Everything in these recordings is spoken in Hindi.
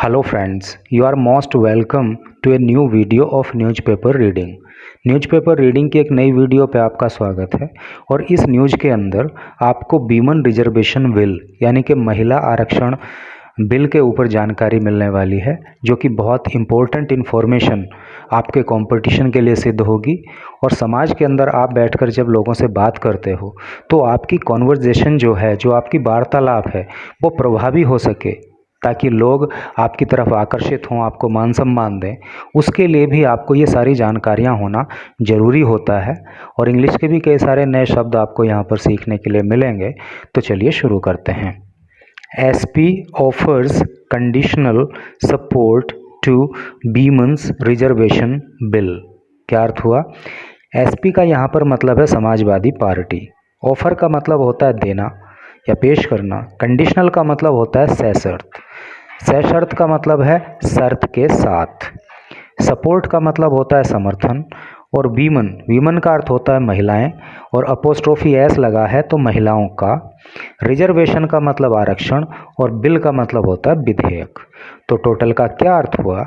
Hello friends, you are most welcome to a new video of newspaper reading। Newspaper reading की एक नई वीडियो पे आपका स्वागत है। और इस न्यूज़ के अंदर आपको वीमेन रिजर्वेशन बिल यानी कि महिला आरक्षण बिल के ऊपर जानकारी मिलने वाली है, जो कि बहुत इम्पोर्टेंट इन्फॉर्मेशन आपके कंपटीशन के लिए सिद्ध होगी। और समाज के अंदर आप बैठकर जब लोगों से बात करते हो तो आपकी कॉन्वर्जेशन जो है, जो आपकी वार्तालाप है, वो प्रभावी हो सके, ताकि लोग आपकी तरफ आकर्षित हों, आपको मान सम्मान दें। उसके लिए भी आपको ये सारी जानकारियाँ होना ज़रूरी होता है। और इंग्लिश के भी कई सारे नए शब्द आपको यहाँ पर सीखने के लिए मिलेंगे। तो चलिए शुरू करते हैं। SP offers conditional support to women's reservation bill. क्या अर्थ हुआ? SP का यहाँ पर मतलब है समाजवादी पार्टी। ऑफर का मतलब होता है देना या पेश करना। कंडीशनल का मतलब होता है सशर्त। सशर्त का मतलब है शर्त के साथ। सपोर्ट का मतलब होता है समर्थन। और वीमन का अर्थ होता है महिलाएं, और अपोस्ट्रोफी एस लगा है तो महिलाओं का। रिजर्वेशन का मतलब आरक्षण, और बिल का मतलब होता है विधेयक। तो टोटल का क्या अर्थ हुआ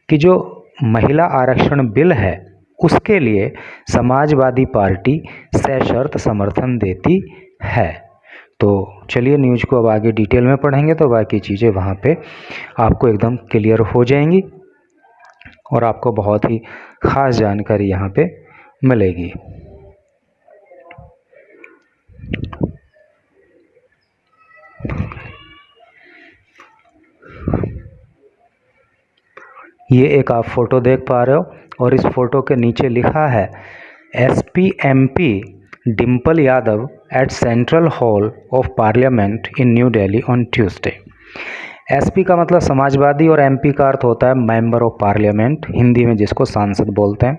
कि जो महिला आरक्षण बिल है उसके लिए समाजवादी पार्टी सशर्त समर्थन देती है। तो चलिए न्यूज़ को अब आगे डिटेल में पढ़ेंगे तो बाकी चीज़ें वहाँ पे आपको एकदम क्लियर हो जाएंगी और आपको बहुत ही ख़ास जानकारी यहाँ पे मिलेगी। ये एक आप फ़ोटो देख पा रहे हो, और इस फोटो के नीचे लिखा है SP MP Dimple Yadav at central hall of parliament in new Delhi on Tuesday. SP का मतलब समाजवादी और MP का अर्थ होता है मेंबर ऑफ पार्लियामेंट, हिंदी में जिसको सांसद बोलते हैं।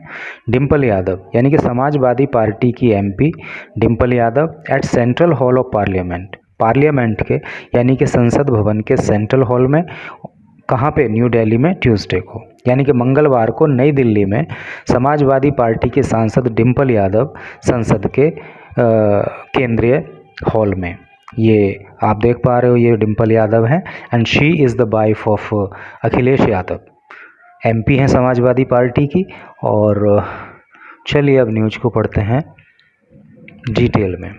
डिम्पल यादव यानी कि समाजवादी पार्टी की MP Dimple Yadav at central hall of parliament, parliament के यानी कि संसद भवन के सेंट्रल हॉल में। कहाँ पे? न्यू दिल्ली में, ट्यूसडे को यानी कि मंगलवार को नई दिल्ली में समाजवादी पार्टी के सांसद डिम्पल यादव संसद के केंद्रीय हॉल में। ये आप देख पा रहे हो, ये डिम्पल यादव हैं and she is the wife of Akhilesh Yadav, MP हैं समाजवादी पार्टी की। और चलिए अब न्यूज़ को पढ़ते हैं डिटेल में।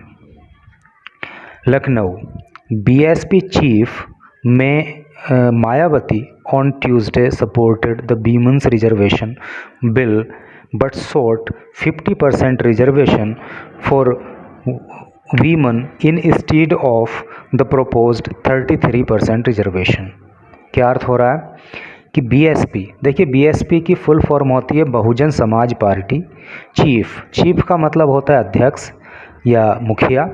लखनऊ BSP चीफ में Mayawati on Tuesday supported the women's reservation bill but sought 50% reservation for women instead of the proposed 33% reservation। क्या अर्थ हो रहा है कि BSP, देखिए BSP की फुल फॉर्म होती है बहुजन समाज पार्टी। चीफ का मतलब होता है अध्यक्ष या मुखिया।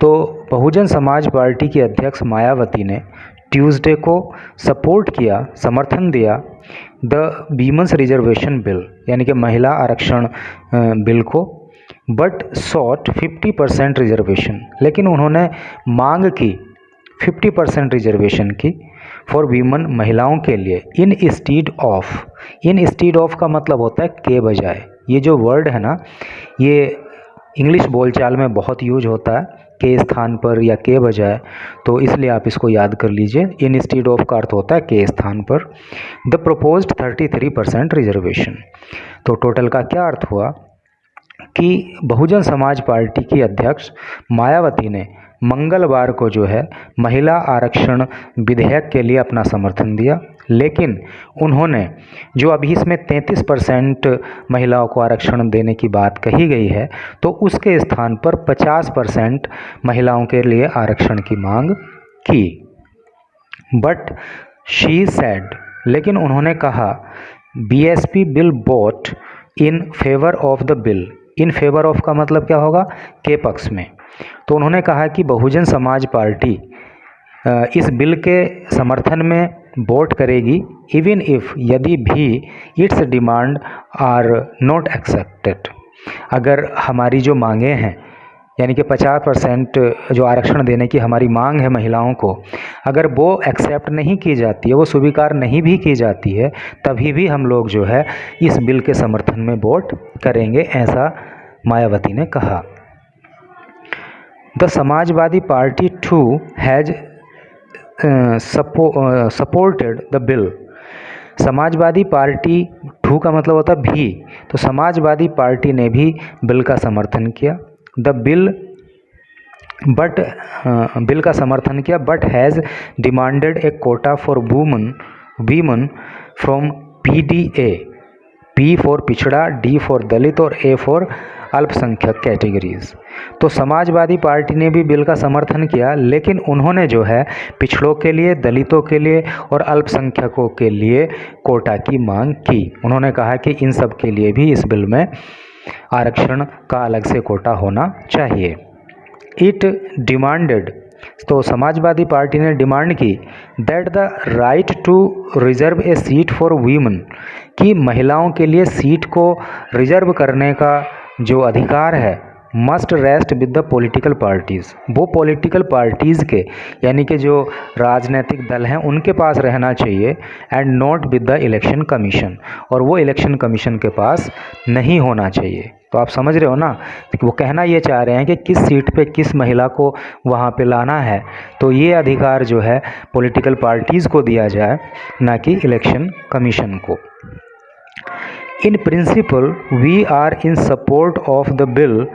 तो बहुजन समाज पार्टी की अध्यक्ष मायावती ने ट्यूसडे को सपोर्ट किया, समर्थन दिया द वीमेंस रिजर्वेशन बिल यानी कि महिला आरक्षण बिल को, बट सॉट 50% रिजर्वेशन, लेकिन उन्होंने मांग की 50% रिजर्वेशन की फॉर वीमेन, महिलाओं के लिए। इन स्टीड ऑफ का मतलब होता है के बजाय। ये जो वर्ड है ना, ये इंग्लिश बोलचाल में बहुत यूज होता है के स्थान पर या के बजाय, तो इसलिए आप इसको याद कर लीजिए। इन स्टीड ऑफ का अर्थ होता है के स्थान पर। The proposed 33% reservation. तो टोटल का क्या अर्थ हुआ कि बहुजन समाज पार्टी की अध्यक्ष मायावती ने मंगलवार को जो है महिला आरक्षण विधेयक के लिए अपना समर्थन दिया, लेकिन उन्होंने जो अभी इसमें 33% महिलाओं को आरक्षण देने की बात कही गई है, तो उसके स्थान पर 50% महिलाओं के लिए आरक्षण की मांग की। बट शी सेड, लेकिन उन्होंने कहा BSP bill vote in favour of the bill. In favour of का मतलब क्या होगा? के पक्ष में। तो उन्होंने कहा कि बहुजन समाज पार्टी इस बिल के समर्थन में वोट करेगी, इवन इफ, यदि भी it's demand are not accepted, अगर हमारी जो मांगे हैं यानी कि 50% जो आरक्षण देने की हमारी मांग है महिलाओं को, अगर वो एक्सेप्ट नहीं की जाती है, वो स्वीकार नहीं भी की जाती है, तभी भी हम लोग जो है इस बिल के समर्थन में वोट करेंगे, ऐसा मायावती ने कहा। The Samajwadi party too has supported the bill. Samajwadi party, too का मतलब होता है भी, तो समाजवादी पार्टी ने भी बिल का समर्थन किया। द बिल बट बिल का समर्थन किया, but has demanded A Kota for women from PDA, P for पिछड़ा, D फॉर दलित और A फॉर अल्पसंख्यक कैटेगरीज। तो समाजवादी पार्टी ने भी बिल का समर्थन किया, लेकिन उन्होंने जो है पिछड़ों के लिए, दलितों के लिए और अल्पसंख्यकों के लिए कोटा की मांग की। उन्होंने कहा कि इन सब के लिए भी इस बिल में आरक्षण का अलग से कोटा होना चाहिए। इट डिमांडेड, तो समाजवादी पार्टी ने डिमांड की that the right to reserve a seat for women, कि महिलाओं के लिए सीट को रिजर्व करने का जो अधिकार है must rest with the political parties, वो पॉलिटिकल पार्टीज़ के यानी कि जो राजनीतिक दल हैं उनके पास रहना चाहिए, and not with the election commission, और वो इलेक्शन कमीशन के पास नहीं होना चाहिए। तो आप समझ रहे हो ना कि वो कहना ये चाह रहे हैं कि किस सीट पे किस महिला को वहाँ पे लाना है, तो ये अधिकार जो है पॉलिटिकल पार्टीज़ को दिया जाए, ना कि इलेक्शन कमीशन को। In principle we are in support of the bill.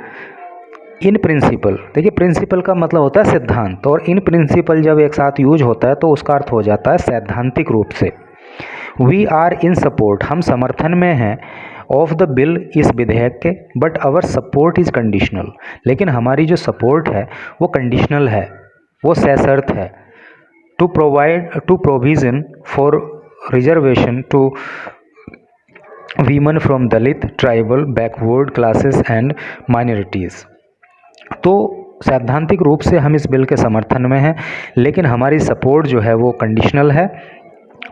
In principle, देखिए प्रिंसिपल का मतलब होता है सिद्धांत, और इन प्रिंसिपल जब एक साथ यूज होता है तो उसका अर्थ हो जाता है सैद्धांतिक रूप से। वी आर इन सपोर्ट, हम समर्थन में हैं, ऑफ द बिल, इस विधेयक के, but our support is conditional, लेकिन हमारी जो सपोर्ट है वो कंडीशनल है, वो सशर्त है। To provision for reservation to women from Dalit, tribal, backward classes and minorities. तो सैद्धांतिक रूप से हम इस बिल के समर्थन में हैं, लेकिन हमारी सपोर्ट जो है वो कंडीशनल है,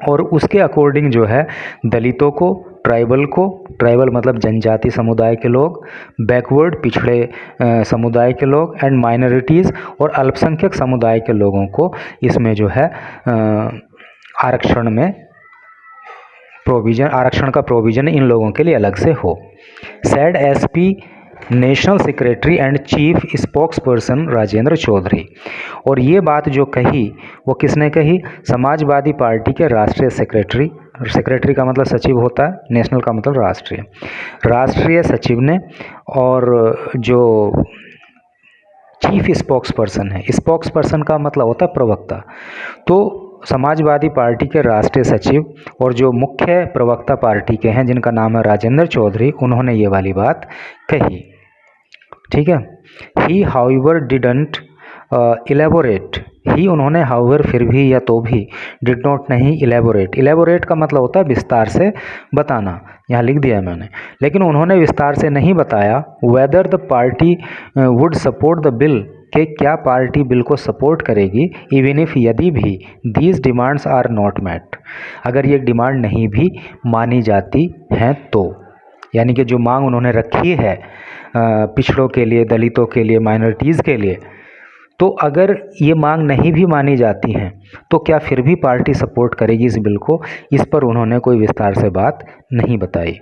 और उसके अकॉर्डिंग जो है दलितों को, ट्राइबल मतलब जनजाति समुदाय के लोग, बैकवर्ड पिछड़े समुदाय के लोग, एंड माइनॉरिटीज़ और अल्पसंख्यक समुदाय के लोगों को इसमें जो है आरक्षण में आरक्षण का प्रोविज़न इन लोगों के लिए अलग से हो। Said SP national secretary and chief spokesperson Rajendra Chaudhary. और ये बात जो कही वो किसने कही? समाजवादी पार्टी के राष्ट्रीय सेक्रेटरी का मतलब सचिव होता है, नेशनल का मतलब राष्ट्रीय सचिव ने, और जो चीफ स्पोक्स पर्सन है, स्पोक्स पर्सन का मतलब होता है प्रवक्ता, तो समाजवादी पार्टी के राष्ट्रीय सचिव और जो मुख्य प्रवक्ता पार्टी के हैं जिनका नाम है राजेंद्र चौधरी, उन्होंने ये वाली बात कही। ठीक है। ही हाउएवर डिडंट इलेबोरेट, ही उन्होंने हाउएवर फिर भी या तो भी, डिड नॉट नहीं, इलेबोरेट का मतलब होता है विस्तार से बताना, यहाँ लिख दिया है मैंने, लेकिन उन्होंने विस्तार से नहीं बताया whether the party would support the bill, कि क्या पार्टी बिल को सपोर्ट करेगी, इवन इफ, यदि भी, these demands are not met, अगर ये डिमांड नहीं भी मानी जाती हैं तो, यानी कि जो मांग उन्होंने रखी है पिछड़ों के लिए, दलितों के लिए, माइनॉरिटीज़ के लिए, तो अगर ये मांग नहीं भी मानी जाती हैं तो क्या फिर भी पार्टी सपोर्ट करेगी इस बिल को, इस पर उन्होंने कोई विस्तार से बात नहीं बताई।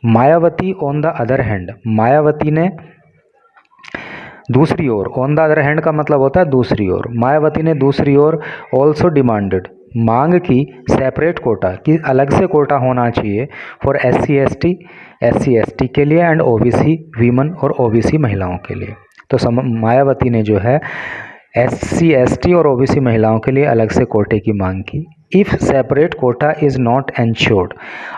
Mayawati on the other hand, Mayawati ने दूसरी ओर, ऑन द अदर हैंड का मतलब होता है दूसरी ओर, मायावती ने दूसरी ओर ऑल्सो डिमांडेड, मांग की, सेपरेट कोटा, कि अलग से कोटा होना चाहिए फॉर SC/ST के लिए, एंड OBC वीमन और OBC महिलाओं के लिए। तो मायावती ने जो है SC/ST और OBC महिलाओं के लिए अलग से कोटे की मांग की। If separate quota is not ensured,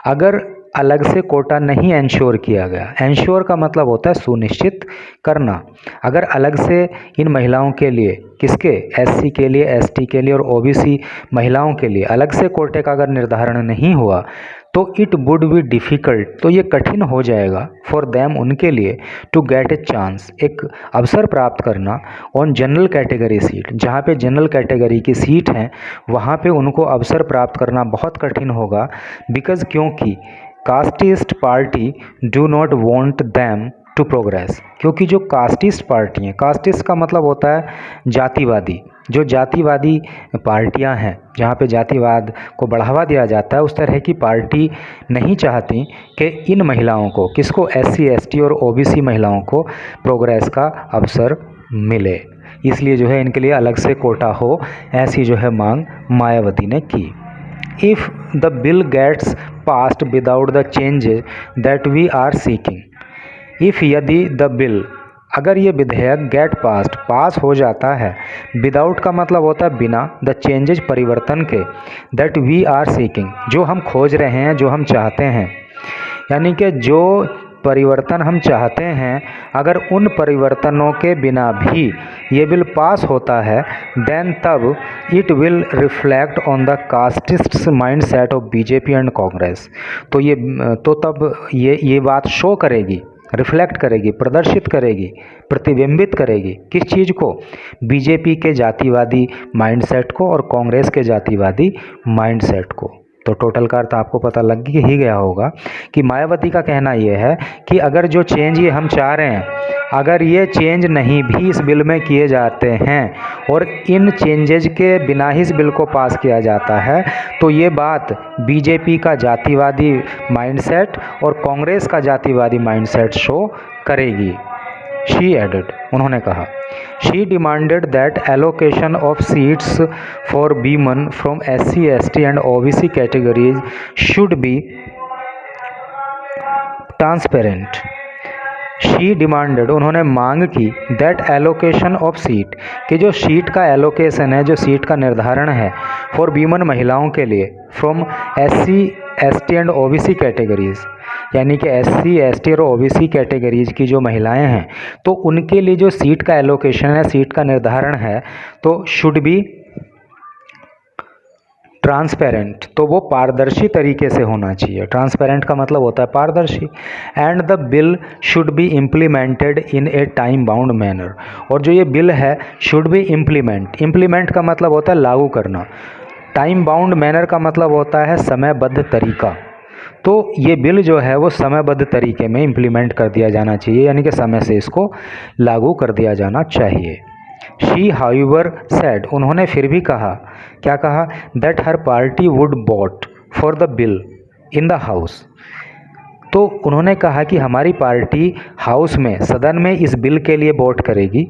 अगर अलग से कोटा नहीं एंश्योर किया गया, एंश्योर का मतलब होता है सुनिश्चित करना, अगर अलग से इन महिलाओं के लिए, किसके, SC के लिए, ST के लिए और OBC महिलाओं के लिए अलग से कोटे का अगर निर्धारण नहीं हुआ तो इट वुड बी डिफ़िकल्ट, तो ये कठिन हो जाएगा फॉर देम, उनके लिए, टू गेट ए चांस, एक अवसर प्राप्त करना, ऑन जनरल कैटेगरी सीट, जहाँ पे जनरल कैटेगरी की सीट हैं वहाँ पे उनको अवसर प्राप्त करना बहुत कठिन होगा, बिकॉज़, क्योंकि casteist party do not want them to progress, क्योंकि जो कास्टिस्ट पार्टी हैं, कास्टिस्ट का मतलब होता है जातिवादी, जो जातिवादी पार्टियां हैं जहाँ पे जातिवाद को बढ़ावा दिया जाता है, उस तरह की पार्टी नहीं चाहती कि इन महिलाओं को, किसको, SC/ST और OBC महिलाओं को प्रोग्रेस का अवसर मिले, इसलिए जो है इनके लिए अलग से कोटा हो, ऐसी जो है मांग मायावती ने की। If the bill gets passed without the changes that we are seeking, if यदि द बिल, अगर ये विधेयक गेट पास्ड पास हो जाता है, विदाउट का मतलब होता है बिना, द चेंजेज परिवर्तन के, दैट वी आर सीकिंग जो हम खोज रहे हैं, जो हम चाहते हैं, यानी कि जो परिवर्तन हम चाहते हैं, अगर उन परिवर्तनों के बिना भी ये बिल पास होता है, देन तब it will reflect on the casteist mind set of BJP and Congress. तो तब ये बात शो करेगी, रिफ्लेक्ट करेगी, प्रदर्शित करेगी, प्रतिबिंबित करेगी किस चीज़ को? बीजेपी के जातिवादी माइंडसेट को और कांग्रेस के जातिवादी माइंडसेट को। तो टोटल का अर्थ आपको पता लग ही गया होगा कि मायावती का कहना यह है कि अगर जो चेंज ये हम चाह रहे हैं, अगर ये चेंज नहीं भी इस बिल में किए जाते हैं और इन चेंजेज के बिना ही इस बिल को पास किया जाता है, तो ये बात बीजेपी का जातिवादी माइंडसेट और कांग्रेस का जातिवादी माइंडसेट शो करेगी। शी एडेड, उन्होंने कहा, she demanded that allocation of seats for women from SC, ST and OBC categories should be transparent. She demanded, उन्होंने मांग की, दैट एलोकेशन ऑफ सीट, कि जो सीट का एलोकेशन है, जो सीट का निर्धारण है, फॉर वीमेन महिलाओं के लिए, from SC, ST and OBC categories, यानी कि SC, ST और OBC कैटेगरीज की जो महिलाएं हैं, तो उनके लिए जो सीट का एलोकेशन है, सीट का निर्धारण है, तो शुड बी ट्रांसपेरेंट, तो वो पारदर्शी तरीके से होना चाहिए। ट्रांसपेरेंट का मतलब होता है पारदर्शी। And the bill should be implemented in A time bound manner, और जो ये बिल है शुड बी इम्प्लीमेंट का मतलब होता है लागू करना, टाइम बाउंड मैनर का मतलब होता है समयबद्ध तरीका। तो ये बिल जो है वो समयबद्ध तरीके में इम्प्लीमेंट कर दिया जाना चाहिए, यानी कि समय से इसको लागू कर दिया जाना चाहिए। शी हाउएवर सेड, उन्होंने फिर भी कहा, क्या कहा? That her party would vote for the bill in the house, तो उन्होंने कहा कि हमारी पार्टी हाउस में, सदन में इस बिल के लिए वोट करेगी,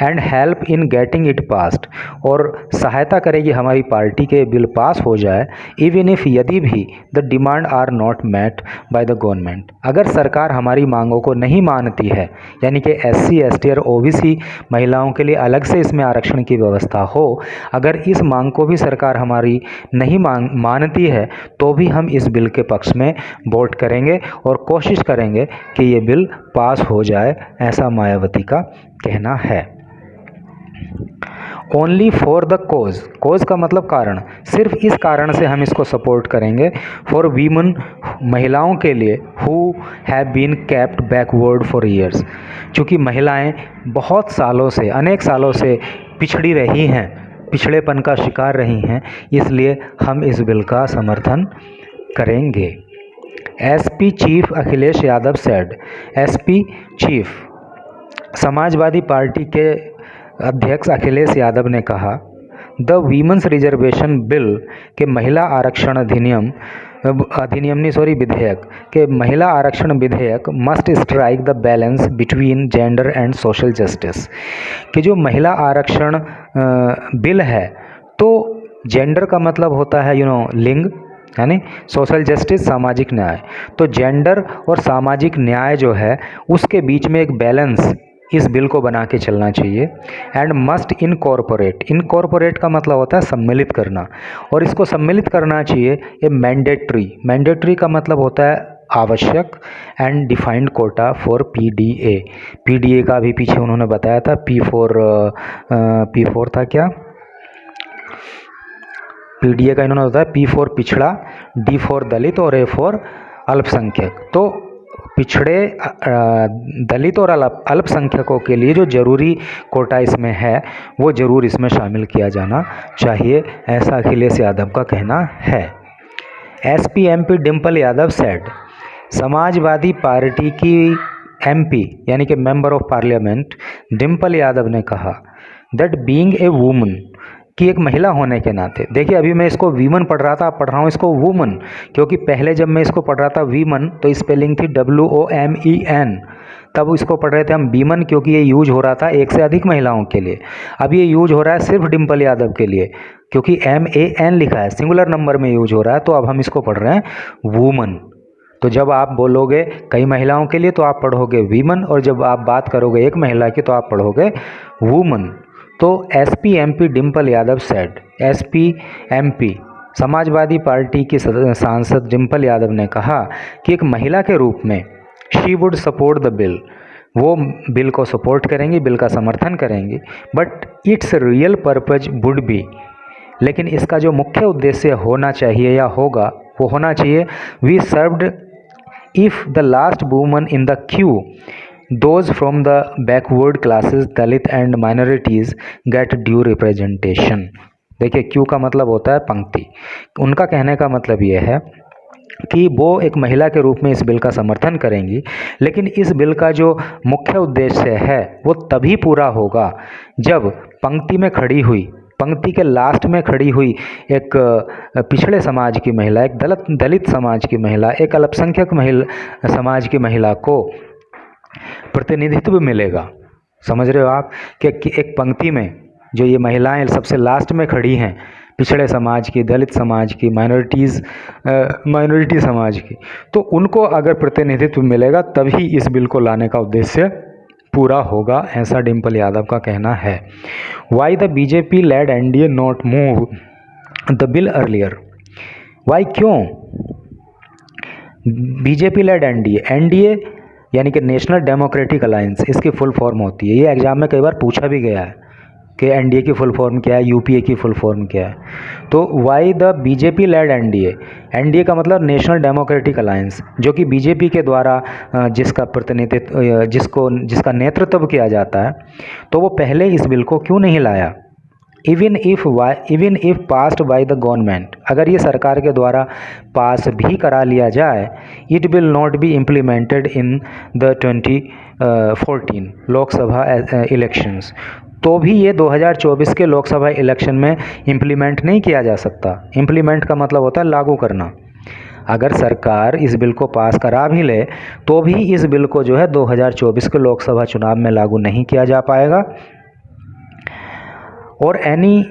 and help in getting it passed, और सहायता करेगी हमारी पार्टी के बिल पास हो जाए, इवन इफ, यदि भी the demand are not met by the government, अगर सरकार हमारी मांगों को नहीं मानती है, यानी कि SC, ST और OBC महिलाओं के लिए अलग से इसमें आरक्षण की व्यवस्था हो, अगर इस मांग को भी सरकार हमारी नहीं मानती है, तो भी हम इस बिल के पक्ष में वोट करेंगे और कोशिश करेंगे कि ये बिल पास हो जाए, ऐसा मायावती का कहना है। ओनली फॉर द कोज का मतलब कारण, सिर्फ इस कारण से हम इसको सपोर्ट करेंगे, फॉर वीमेन, महिलाओं के लिए, who have been kept backward for years, चूँकि महिलाएं बहुत सालों से, अनेक सालों से पिछड़ी रही हैं, पिछड़ेपन का शिकार रही हैं, इसलिए हम इस बिल का समर्थन करेंगे। SP chief Akhilesh Yadav said, SP chief, Samajwadi party के अध्यक्ष अखिलेश यादव ने कहा, द वीमेंस रिजर्वेशन बिल के महिला आरक्षण विधेयक के महिला आरक्षण विधेयक must strike the balance between gender and social justice, कि जो महिला आरक्षण बिल है, तो जेंडर का मतलब होता है लिंग, यानी सोशल जस्टिस सामाजिक न्याय, तो जेंडर और सामाजिक न्याय जो है उसके बीच में एक बैलेंस इस बिल को बना के चलना चाहिए। एंड मस्ट इनकॉर्पोरेट का मतलब होता है सम्मिलित करना, और इसको सम्मिलित करना चाहिए ये मैंडेटरी का मतलब होता है आवश्यक, and defined Kota for PDA का भी पीछे उन्होंने बताया था, P4 था क्या, PDA का इन्होंने बताया P4 पिछड़ा, D4 दलित और A4 अल्पसंख्यक। तो पिछड़े, दलित और अल्पसंख्यकों के लिए जो जरूरी कोटा इसमें है वो जरूर इसमें शामिल किया जाना चाहिए, ऐसा अखिलेश यादव का कहना है। SP MP Dimple Yadav said, Samajwadi party की MP यानी कि member of parliament Dimple Yadav ने कहा, दैट बीइंग ए वुमन, कि एक महिला होने के नाते, देखिए अभी मैं इसको वीमन पढ़ रहा था, अब पढ़ रहा हूँ इसको वुमन, क्योंकि पहले जब मैं इसको पढ़ रहा था वीमन तो स्पेलिंग थी WOMEN, तब इसको पढ़ रहे थे हम बीमन, क्योंकि ये यूज हो रहा था एक से अधिक महिलाओं के लिए। अब ये यूज हो रहा है सिर्फ डिम्पल यादव के लिए, क्योंकि MAN लिखा है, सिंगुलर नंबर में यूज हो रहा है, तो अब हम इसको पढ़ रहे हैं वुमन। तो जब आप बोलोगे कई महिलाओं के लिए तो आप पढ़ोगे वीमन, और जब आप बात करोगे एक महिला की तो आप पढ़ोगे वुमन। तो SP MP Dimple Yadav said, SP MP Samajwadi party की सांसद डिम्पल यादव ने कहा कि एक महिला के रूप में she would support the bill, वो बिल को सपोर्ट करेंगी, बिल का समर्थन करेंगी, but it's real purpose would be, लेकिन इसका जो मुख्य उद्देश्य होना चाहिए या होगा वो होना चाहिए we served if the last woman in the queue, those from the backward classes, Dalit and minorities get due representation. देखिए क्यू का मतलब होता है पंक्ति, उनका कहने का मतलब ये है कि वो एक महिला के रूप में इस बिल का समर्थन करेंगी, लेकिन इस बिल का जो मुख्य उद्देश्य है वो तभी पूरा होगा जब पंक्ति में खड़ी हुई, पंक्ति के लास्ट में खड़ी हुई एक पिछड़े समाज की महिला, एक दलित समाज की महिला, एक अल्पसंख्यक समाज की महिला को प्रतिनिधित्व मिलेगा। समझ रहे हो आप कि एक पंक्ति में जो ये महिलाएं सबसे लास्ट में खड़ी हैं, पिछड़े समाज की, दलित समाज की, माइनॉरिटी समाज की, तो उनको अगर प्रतिनिधित्व मिलेगा तभी इस बिल को लाने का उद्देश्य पूरा होगा, ऐसा डिम्पल यादव का कहना है। Why the BJP led NDA not move the bill earlier, why क्यों BJP लेड NDA यानी कि नेशनल डेमोक्रेटिक अलायंस, इसकी फुल फॉर्म होती है, ये एग्जाम में कई बार पूछा भी गया है कि NDA की फुल फॉर्म क्या है, UPA की फुल फॉर्म क्या है। तो why the BJP led NDA का मतलब नेशनल डेमोक्रेटिक अलायंस, जो कि BJP के द्वारा जिसका प्रतिनिधित्व जिसका नेतृत्व किया जाता है, तो वो पहले इस बिल को क्यों नहीं लाया। Even if passed by the government, अगर ये सरकार के द्वारा पास भी करा लिया जाए, it will not be implemented in the 2014 Lok Sabha elections, तो भी ये 2024 के लोकसभा इलेक्शन में इम्प्लीमेंट नहीं किया जा सकता। इम्प्लीमेंट का मतलब होता है लागू करना। अगर सरकार इस बिल को पास करा भी ले तो भी इस बिल को जो है 2024 के लोकसभा चुनाव में लागू नहीं किया जा पाएगा। और any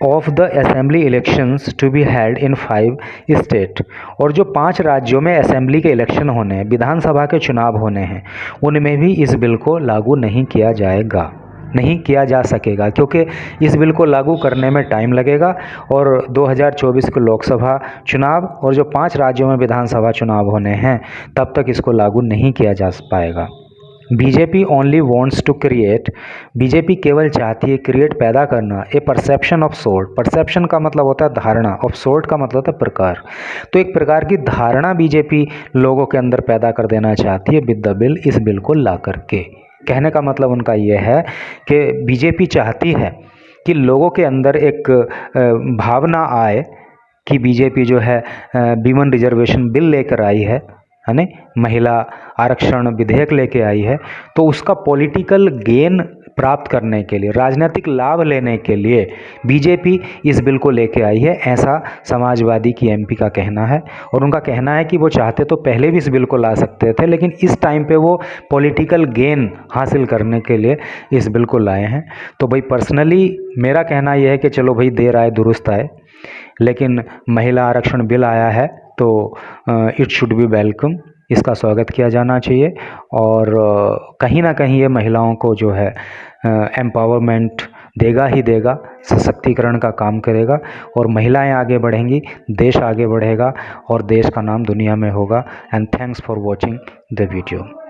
of the assembly elections to be held in 5 state, और जो 5 राज्यों में असेंबली के इलेक्शन होने हैं, विधानसभा के चुनाव होने हैं, उनमें भी इस बिल को लागू नहीं किया जाएगा, नहीं किया जा सकेगा, क्योंकि इस बिल को लागू करने में टाइम लगेगा और 2024 के लोकसभा चुनाव और जो 5 राज्यों में विधानसभा चुनाव होने हैं तब तक इसको लागू नहीं किया जा पाएगा। BJP only wants to create, BJP केवल चाहती है क्रिएट पैदा करना a perception of sort, perception का मतलब होता है धारणा, ऑफ सोर्ट का मतलब होता है प्रकार, तो एक प्रकार की धारणा BJP लोगों के अंदर पैदा कर देना चाहती है विद द बिल, इस बिल को ला करके। कहने का मतलब उनका ये है कि BJP चाहती है कि लोगों के अंदर एक भावना आए कि BJP जो है विमेन रिजर्वेशन बिल लेकर आई है ना, महिला आरक्षण विधेयक लेके आई है, तो उसका पॉलिटिकल गेन प्राप्त करने के लिए, राजनीतिक लाभ लेने के लिए BJP इस बिल को लेके आई है, ऐसा समाजवादी की MP का कहना है। और उनका कहना है कि वो चाहते तो पहले भी इस बिल को ला सकते थे, लेकिन इस टाइम पे वो पॉलिटिकल गेन हासिल करने के लिए इस बिल को लाए हैं। तो भाई पर्सनली मेरा कहना यह है कि चलो भाई देर आए दुरुस्त आए, लेकिन महिला आरक्षण बिल आया है तो इट शुड बी वेलकम, इसका स्वागत किया जाना चाहिए। और कहीं ना कहीं ये महिलाओं को जो है एम्पावरमेंट देगा ही देगा, सशक्तिकरण का काम करेगा, और महिलाएं आगे बढ़ेंगी, देश आगे बढ़ेगा और देश का नाम दुनिया में होगा। And thanks for watching the video.